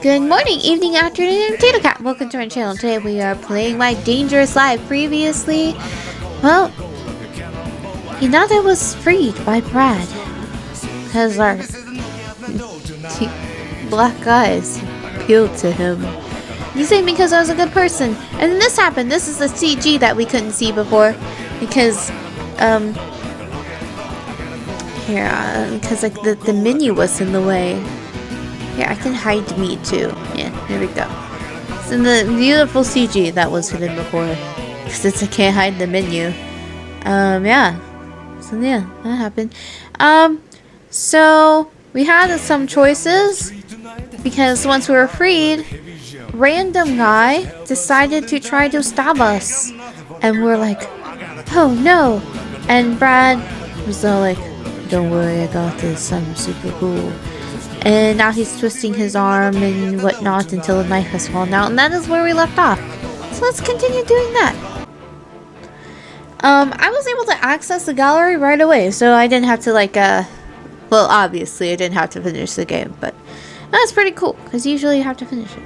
Good morning, evening, afternoon, Potato Cat. Welcome to my channel. Today we are playing my Dangerous Life. Previously, well, Hinata was freed by Brad because our black eyes appealed to him. You say because I was a good person, and then this happened. This is the CG that we couldn't see before because because like the menu was in the way. Here, I can hide me too. Yeah, here we go. It's in the beautiful CG that was hidden before. Since I can't hide the menu. Yeah. So yeah, that happened. So we had some choices because once we were freed, random guy decided to try to stab us. And we're like, oh no. And Brad was all like, don't worry, I got this, I'm super cool. And now he's twisting his arm and whatnot until the knife has fallen out. And that is where we left off. So let's continue doing that. I was able to access the gallery right away. So I didn't have to well, obviously I didn't have to finish the game. But that's pretty cool. Because usually you have to finish it.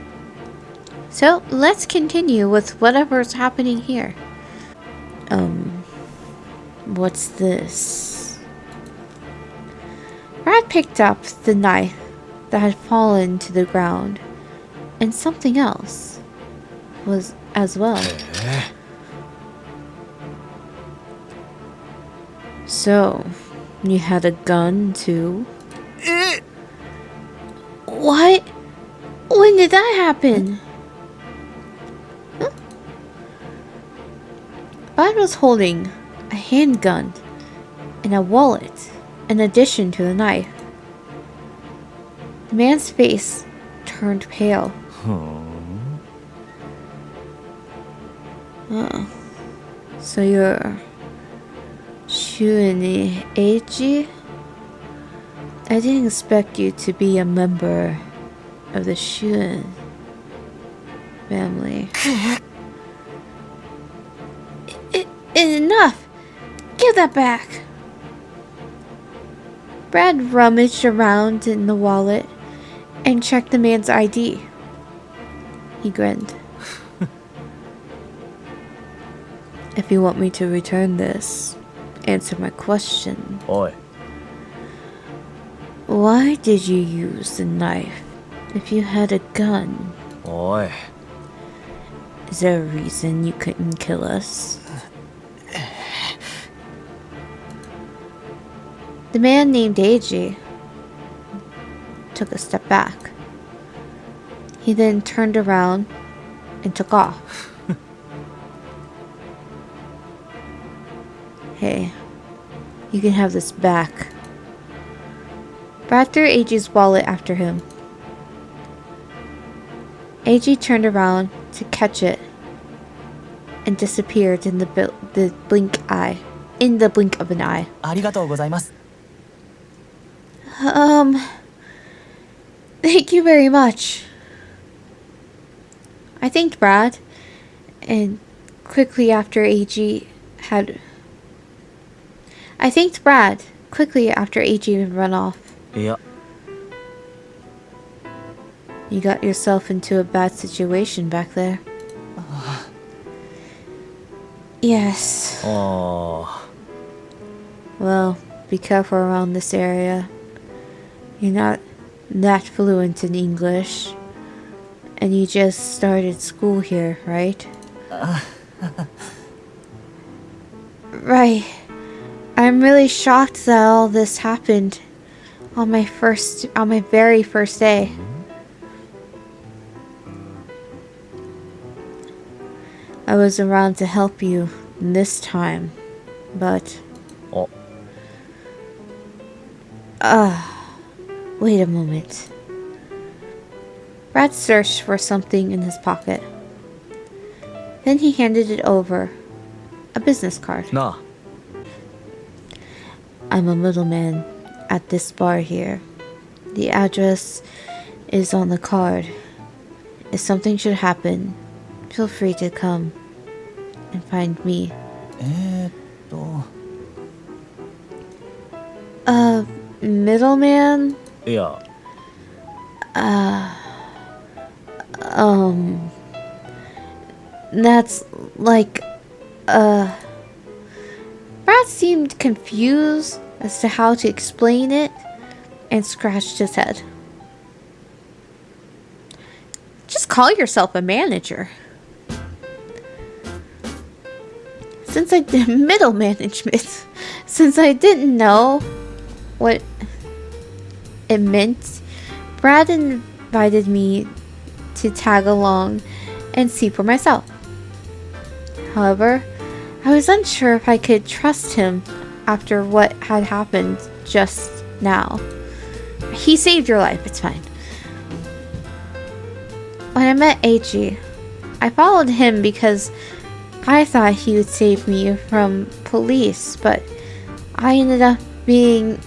So let's continue with whatever's happening here. What's this? Brad picked up the knife that had fallen to the ground, and something else was as well. So, you had a gun too? What? When did that happen? Huh? Brad was holding a handgun and a wallet in addition to the knife. The man's face turned pale. Oh. So you're Shuini Eiji? I didn't expect you to be a member of the Shuin family. Enough! Give that back! Brad rummaged around in the wallet and checked the man's ID. He grinned. If you want me to return this, answer my question. Oi. Why did you use the knife if you had a gun? Oi. Is there a reason you couldn't kill us? The man named Eiji took a step back. He then turned around and took off. Hey, you can have this back. Brad threw Eiji's wallet after him. Eiji turned around to catch it and disappeared in the blink of an eye. ありがとうございます。 Thank you very much. I thanked Brad, and quickly after Eiji had run off. いや、 You got yourself into a bad situation back there. Yes. あ Well, be careful around this area. You're not that fluent in English. And you just started school here, right? Right. I'm really shocked that all this happened on my very first day. I was around to help you this time, but... Oh. Wait a moment. Brad searched for something in his pocket. Then he handed it over. A business card. なあ。 I'm a middleman at this bar here. The address is on the card. If something should happen, feel free to come and find me. Middleman? いや、That's like, Brad seemed confused as to how to explain it and scratched his head. Just call yourself a manager. Since I did middle management, since I didn't know what it meant, Brad invited me to tag along and see for myself. However, I was unsure if I could trust him after what had happened just now. He saved your life, it's fine. When I met Eiichi, I followed him because I thought he would save me from police, but I ended up being...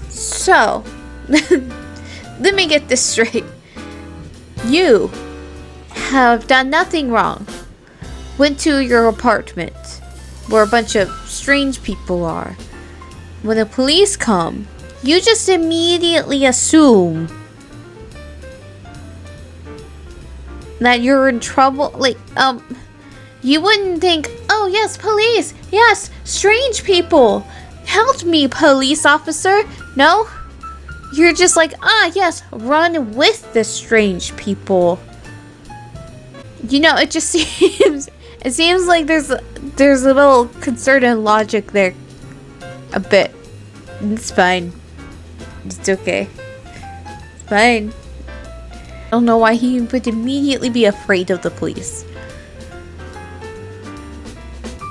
So, let me get this straight. You have done nothing wrong. Went to your apartment, where a bunch of strange people are. When the police come, you just immediately assume that you're in trouble. Like, you wouldn't think, oh yes, police, yes, strange people, help me, police officer. No, you're just like, ah yes, run with the strange people. You know, it just seems, it seems like there's a little concern and logic there, a bit. It's fine, it's okay, it's fine. I don't know why he would immediately be afraid of the police.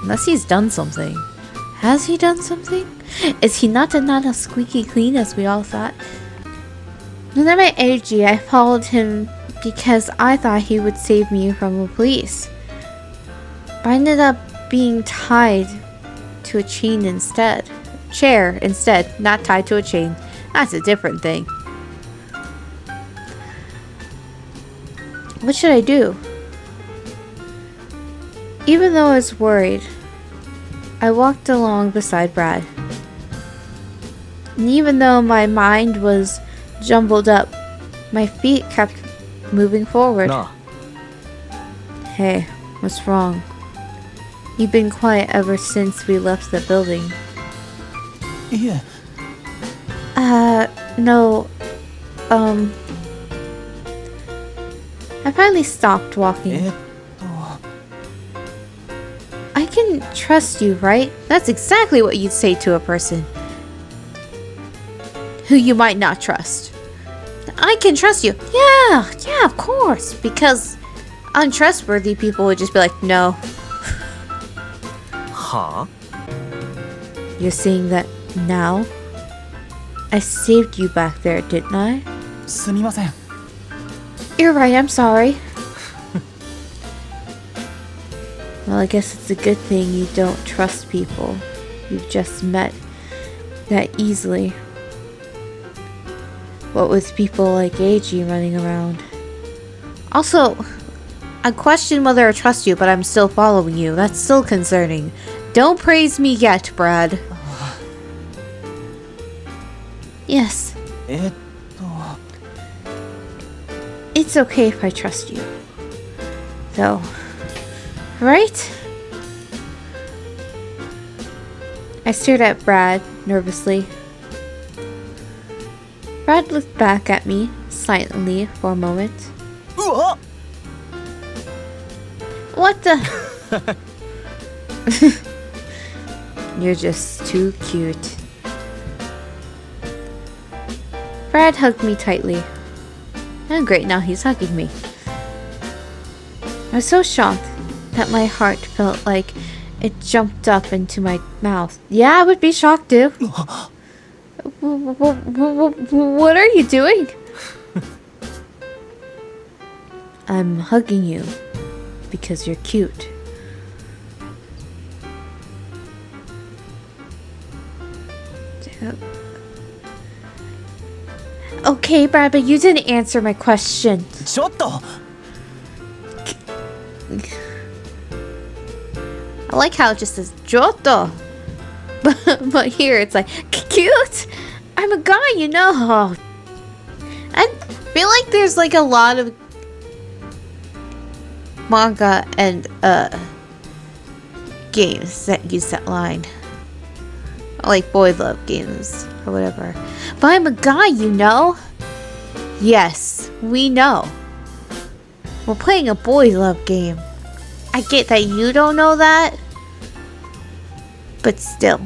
Unless he's done something. Has he done something? Is Hinata not as squeaky clean as we all thought? When I met Eiji, I followed him because I thought he would save me from the police. But I ended up being tied to a chain instead. Chair instead, not tied to a chain. That's a different thing. What should I do? Even though I was worried, I walked along beside Brad. And even though my mind was jumbled up, my feet kept moving forward. No. Hey, what's wrong? You've been quiet ever since we left the building. Yeah. No. I finally stopped walking. I can trust you, right? That's exactly what you'd say to a person who you might not trust. I can trust you. Yeah, of course. Because untrustworthy people would just be like, no. Huh? You're saying that now? I saved you back there, didn't I? すみません. You're right, I'm sorry. Well, I guess it's a good thing you don't trust people you've just met that easily. What with people like Eiji running around. Also, I question whether I trust you, but I'm still following you. That's still concerning. Don't praise me yet, Brad. Yes. It's okay if I trust you. Though. Right? I stared at Brad nervously. Brad looked back at me silently for a moment. What the? You're just too cute. Brad hugged me tightly. And great, now he's hugging me. I was so shocked that my heart felt like it jumped up into my mouth. Yeah, I would be shocked too. What are you doing? I'm hugging you because you're cute. Okay, Brad, but you didn't answer my question. ちょっと! I like how it just says Joto. But here it's like cute. I'm a guy, you know. And feel like there's like a lot of manga and games that use that line. Like boy love games or whatever. But I'm a guy, you know? Yes, we know. We're playing a boy love game. I get that you don't know that. But still.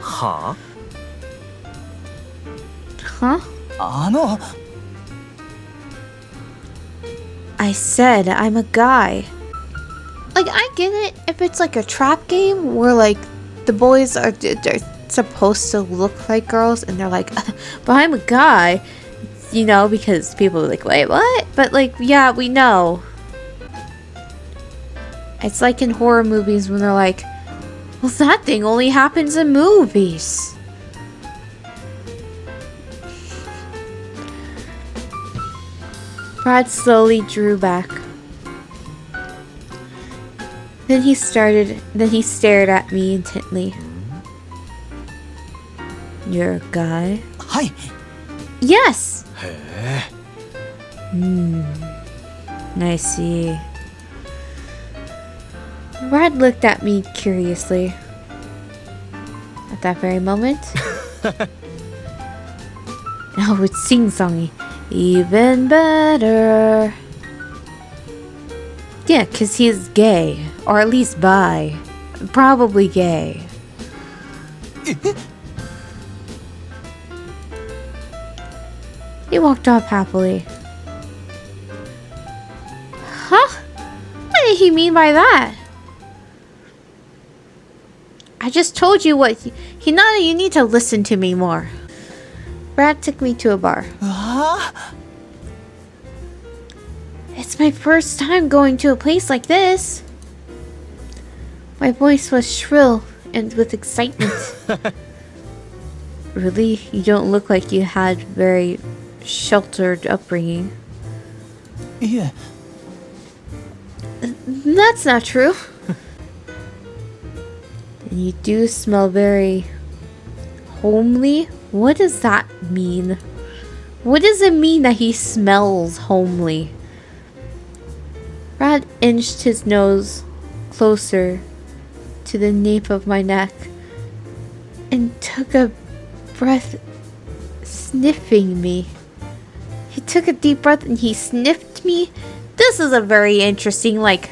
Huh? Huh? あの I said I'm a guy. Like, I get it if it's like a trap game where like the boys are they're supposed to look like girls and they're like, but I'm a guy, you know, because people are like, wait, what? But like, yeah, we know. It's like in horror movies when they're like, well, that thing only happens in movies. Brad slowly drew back. Then he stared at me intently. You're a guy? はい Yes! へえ I see. Brad looked at me curiously. At that very moment, oh, it's sing-songy. Even better. Yeah, because he's gay. Or at least bi. Probably gay. え He walked off happily. Huh? What did he mean by that? I just told you what... Hinata, you need to listen to me more. Brad took me to a bar. あ It's my first time going to a place like this. My voice was shrill and with excitement. Really? You don't look like you had very sheltered upbringing. いえ That's not true. And you do smell very homely. What does that mean? What does it mean that he smells homely? Brad inched his nose closer to the nape of my neck and took a breath, sniffing me. He took a deep breath and he sniffed me. This is a very interesting, like,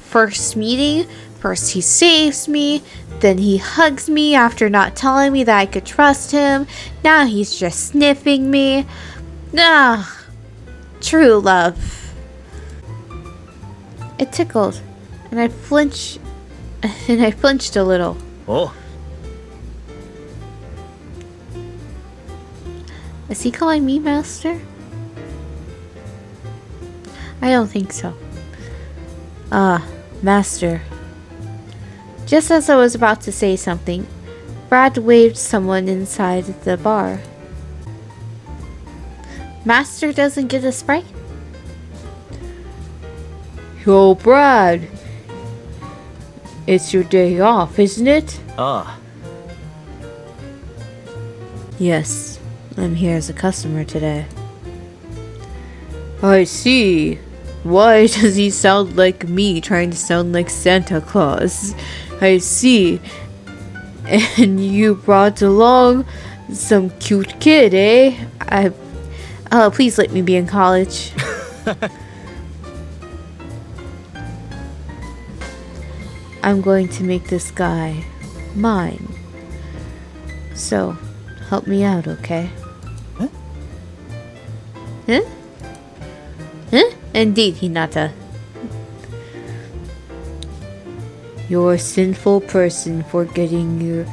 first meeting. First he saves me, then he hugs me after not telling me that I could trust him. Now he's just sniffing me. Ah, true love. It tickled, and I flinched a little. お Is he calling me master? I don't think so. Ah, master. Just as I was about to say something, Brad waved someone inside the bar. Master doesn't get a Sprite? Yo, Brad. It's your day off, isn't it? あ Yes, I'm here as a customer today. I see. Why does he sound like me trying to sound like Santa Claus? I see. And you brought along some cute kid, eh? Please let me be in college. I'm going to make this guy mine. So, help me out, okay? Huh? Huh? Huh? Indeed, Hinata. You're a sinful person for getting your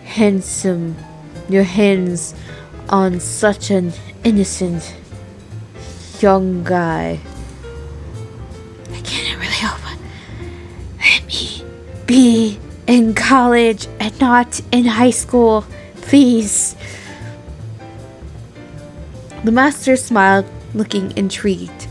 hands on such an innocent young guy. I can't really hope. Let me be in college and not in high school, please. The master smiled, looking intrigued.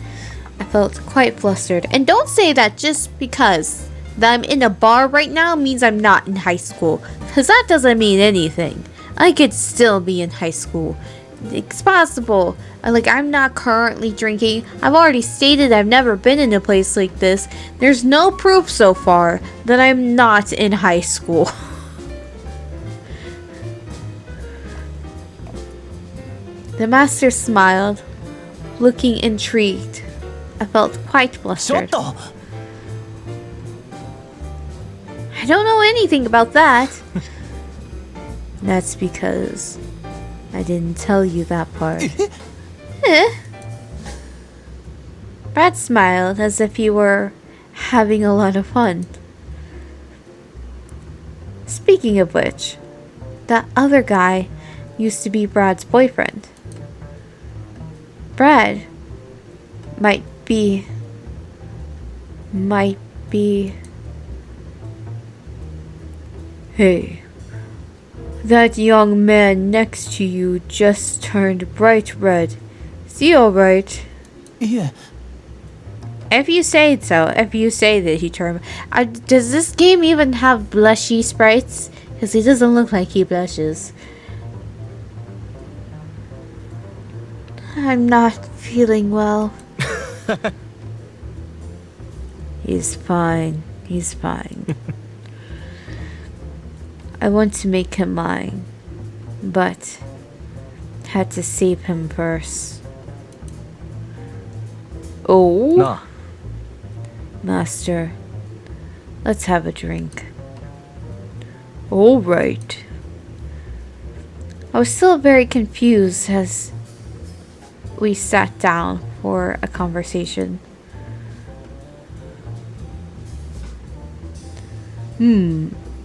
I felt quite flustered. And don't say that just because that I'm in a bar right now means I'm not in high school, because that doesn't mean anything. I could still be in high school It's possible. Like, I'm not currently drinking. I've already stated I've never been in a place like this. There's no proof so far that I'm not in high school. The master smiled, looking intrigued. I felt quite ちょっ flustered. と I don't know anything about that. That's because I didn't tell you that part. Eh. Brad smiled as if he were having a lot of fun. Speaking of which, that other guy used to be Brad's boyfriend. Brad might be. Hey, that young man next to you just turned bright red. Is he alright? いえ If you say so, if you say that he turned... does this game even have blushy sprites? Because he doesn't look like he blushes. I'm not feeling well. He's fine. He's fine. I want to make him mine, but had to save him first. Oh, なあ Master, let's have a drink. All right. I was still very confused as we sat down for a conversation.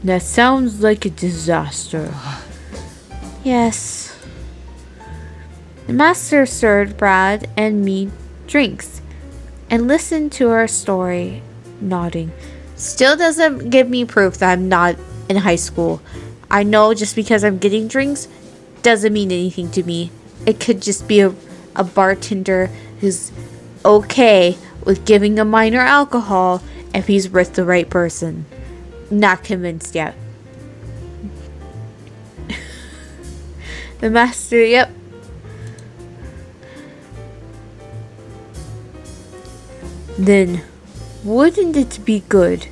That sounds like a disaster. Yes. The master served Brad and me drinks and listened to our story, nodding. Still doesn't give me proof that I'm not in high school. I know just because I'm getting drinks doesn't mean anything to me. It could just be a bartender who's okay with giving a minor alcohol if he's with the right person. Not convinced yet. The master, yep. Then, wouldn't it be good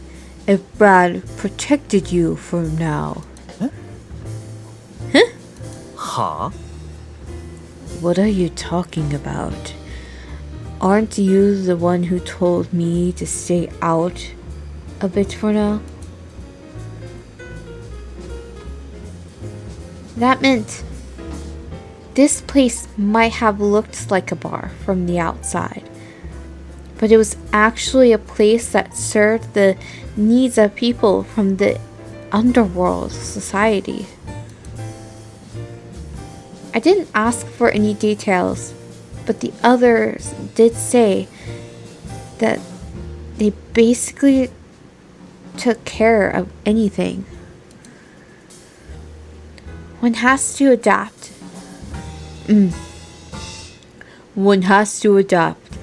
if Brad protected you from now? はあ What are you talking about? Aren't you the one who told me to stay out a bit for now? That meant this place might have looked like a bar from the outside, but it was actually a place that served the needs of people from the underworld society. I didn't ask for any details, but the others did say that they basically took care of anything. One has to adapt. One has to adapt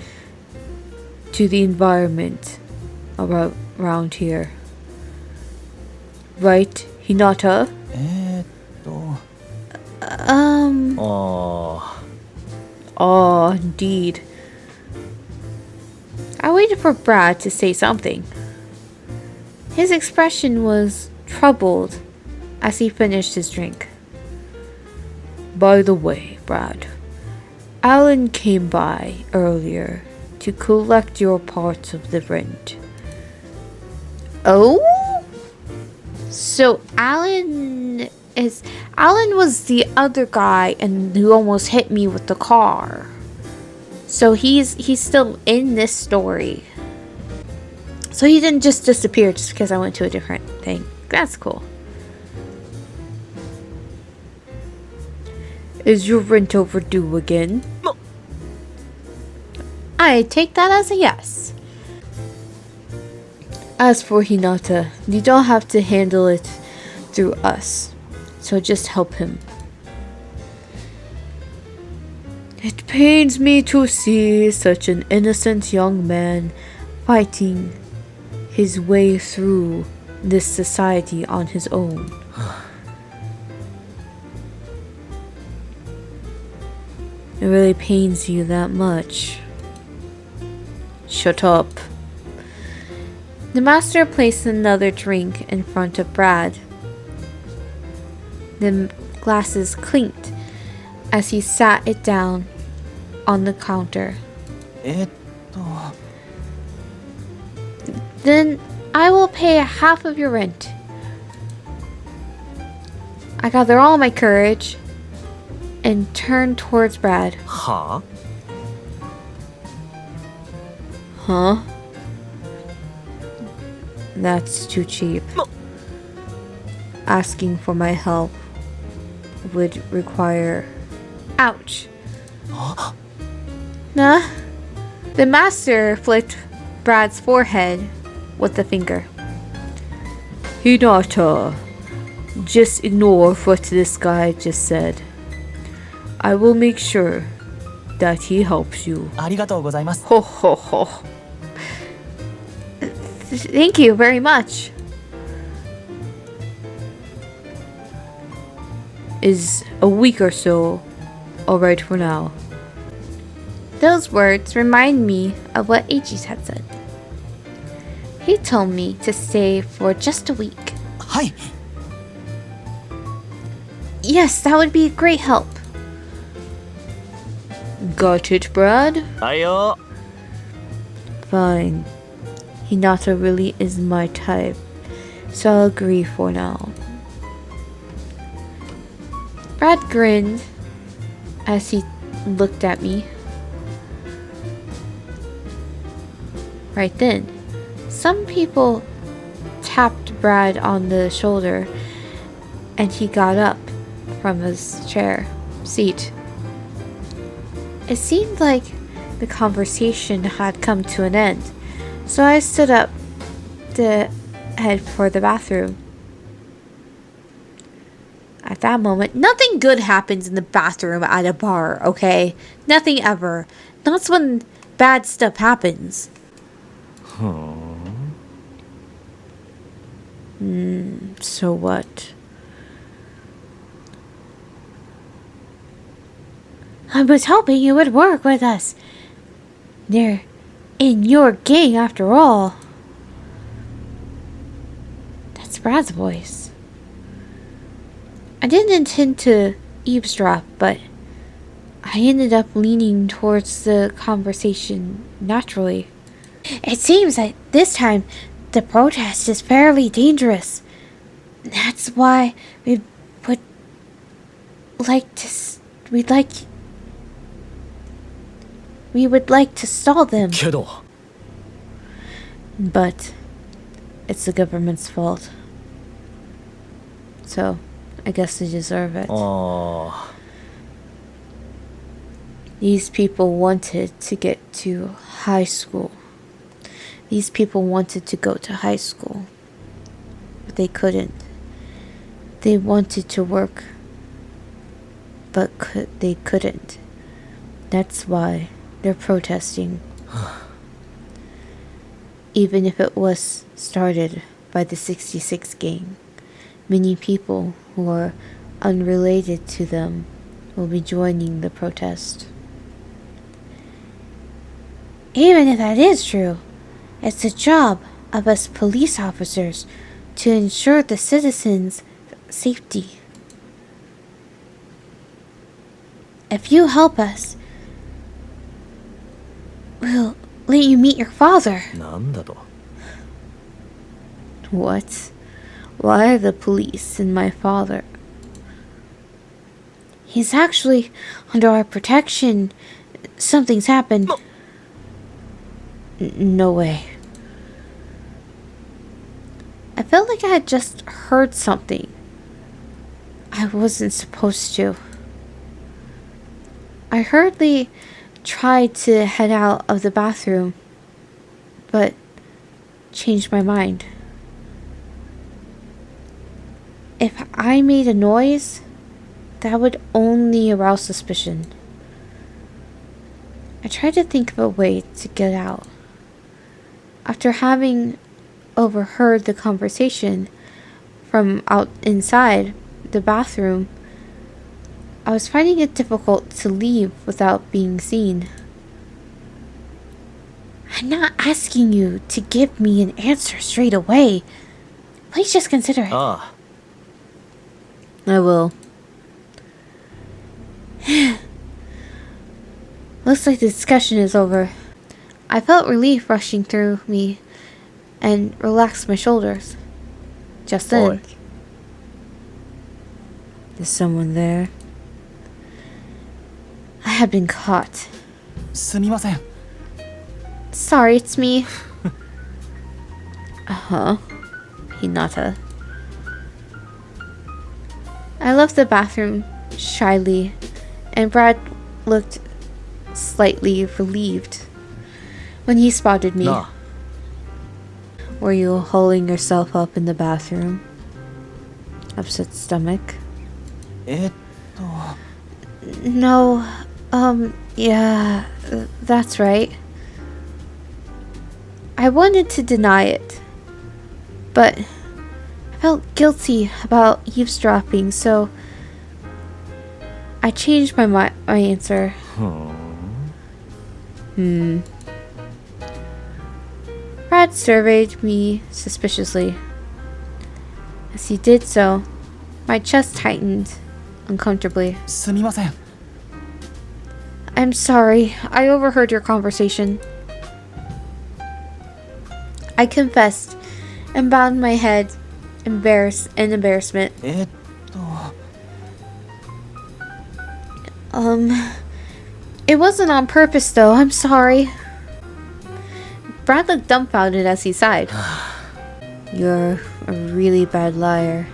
to the environment around here. Right, Hinata? と Oh, indeed. I waited for Brad to say something. His expression was troubled as he finished his drink. By the way, Brad, Alan came by earlier to collect your part of the rent. Oh? So Alan was the other guy and who almost hit me with the car. So he's still in this story. So he didn't just disappear just because I went to a different thing. That's cool. Is your rent overdue again? No. I take that as a yes. As for Hinata, you don't have to handle it through us. So just help him. It pains me to see such an innocent young man fighting his way through this society on his own. It really pains you that much. Shut up. The master placed another drink in front of Brad. The glasses clinked as he sat it down on the counter. えっと Then I will pay half of your rent. I gather all my courage and turn towards Brad. は Huh? That's too cheap. Asking for my help would require... Ouch. Nah. The master flicked Brad's forehead with a finger. Hinata, just ignore what this guy just said. I will make sure that he helps you. ありがとうございます Ho ho ho. Thank you very much. Is a week or so alright for now? Those words remind me of what Aegis had said. He told me to stay for just a week. はい Yes, that would be a great help. Got it, Brad? はいよ Fine. Hinata really is my type, so I'll agree for now. Brad grinned as he looked at me. Right then, some people tapped Brad on the shoulder and he got up from his seat. It seemed like the conversation had come to an end, so I stood up to head for the bathroom. At that moment, nothing good happens in the bathroom at a bar, okay? Nothing ever. That's when bad stuff happens. So what? I was hoping you would work with us. They're in your gang after all. That's Brad's voice. I didn't intend to eavesdrop, but I ended up leaning towards the conversation naturally. It seems that this time the protest is fairly dangerous. That's why we would like to stall them. けど But it's the government's fault. So, I guess they deserve it. ああ These people wanted to get to high school. These people wanted to go to high school. But they couldn't. They wanted to work. But they couldn't. That's why they're protesting. Even if it was started by the 66 gang, many people who are unrelated to them will be joining the protest. Even if that is true, it's the job of us police officers to ensure the citizens' safety. If you help us, we'll let you meet your father. なんだと What? Why the police and my father? He's actually under our protection. Something's happened. No way. I felt like I had just heard something. I wasn't supposed to. I hurriedly tried to head out of the bathroom, but changed my mind. If I made a noise, that would only arouse suspicion. I tried to think of a way to get out. After having overheard the conversation from out inside the bathroom, I was finding it difficult to leave without being seen. I'm not asking you to give me an answer straight away. Please just consider it. Ah. I will. Looks like the discussion is over. I felt relief rushing through me and relaxed my shoulders. Just then. Oi. Is someone there? I had been caught. すみません。 Sorry, it's me. Uh-huh. Hinata. I left the bathroom shyly, and Brad looked slightly relieved when he spotted me. なあ。 Were you holding yourself up in the bathroom? Upset stomach? えっと。 No, yeah, that's right. I wanted to deny it, but I felt guilty about eavesdropping, so I changed my answer. Brad surveyed me suspiciously. As he did so, my chest tightened uncomfortably. すみません。 I'm sorry, I overheard your conversation. I confessed and bowed my head in embarrassment. えっと。 It wasn't on purpose though, I'm sorry. Brad looked dumbfounded as he sighed. You're a really bad liar.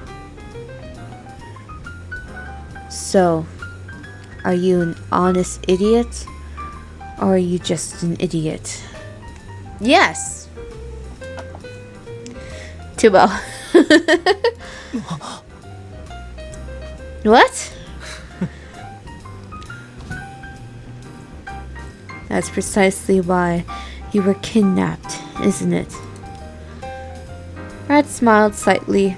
So, are you an honest idiot? Or are you just an idiot? Yes! Tubo. What? That's precisely why you were kidnapped, isn't it? Brad smiled slightly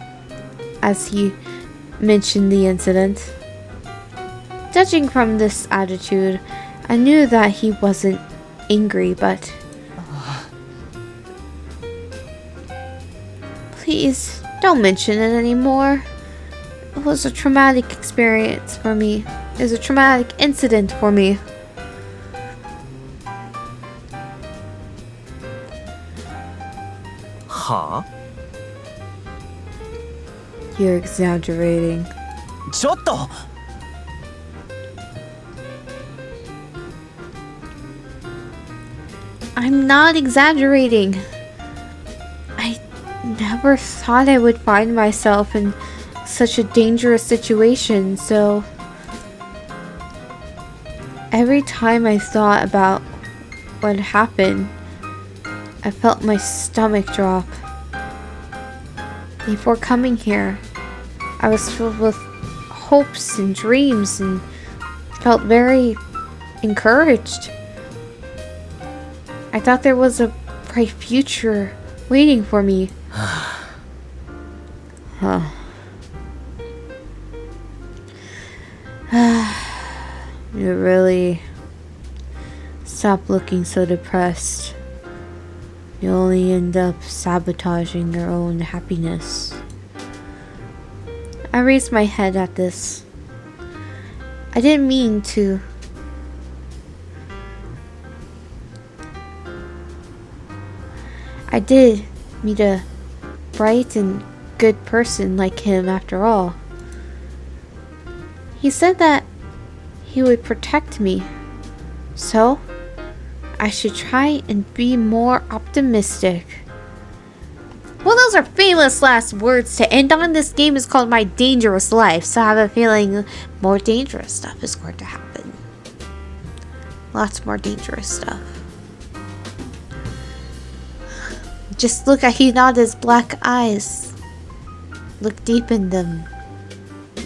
as he mentioned the incident. Judging from this attitude, I knew that he wasn't angry, but... Please, don't mention it anymore. It was a traumatic experience for me. It was a traumatic incident for me. Ha? You're exaggerating. ちょっと。 I'm not exaggerating. I never thought I would find myself in such a dangerous situation, so every time I thought about what happened, I felt my stomach drop. Before coming here, I was filled with hopes and dreams and felt very encouraged. I thought there was a bright future waiting for me. Huh. You really stop looking so depressed. You only end up sabotaging your own happiness. I raised my head at this. I didn't mean to. I did meet a bright and good person like him after all. He said that he would protect me. So, I should try and be more optimistic. Well, those are famous last words to end on. This game is called My Dangerous Life, so I have a feeling more dangerous stuff is going to happen. Lots more dangerous stuff. Just look at Hinata's black eyes. Look deep in them.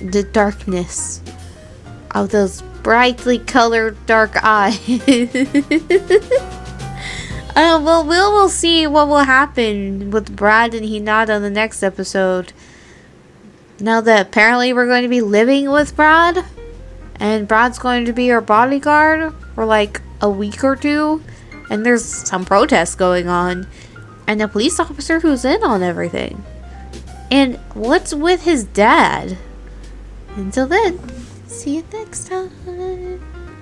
The darkness of those brightly colored dark eyes. Well, we'll see what will happen with Brad and Hinata in the next episode. Now that apparently we're going to be living with Brad and Brad's going to be our bodyguard for like a week or two, and there's some protests going on, and a police officer who's in on everything. And what's with his dad? Until then, see you next time.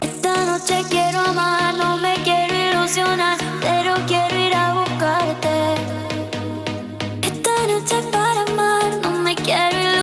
Esta noche quiero amar, no me quiero ilusionar, pero quiero ir a buscarte.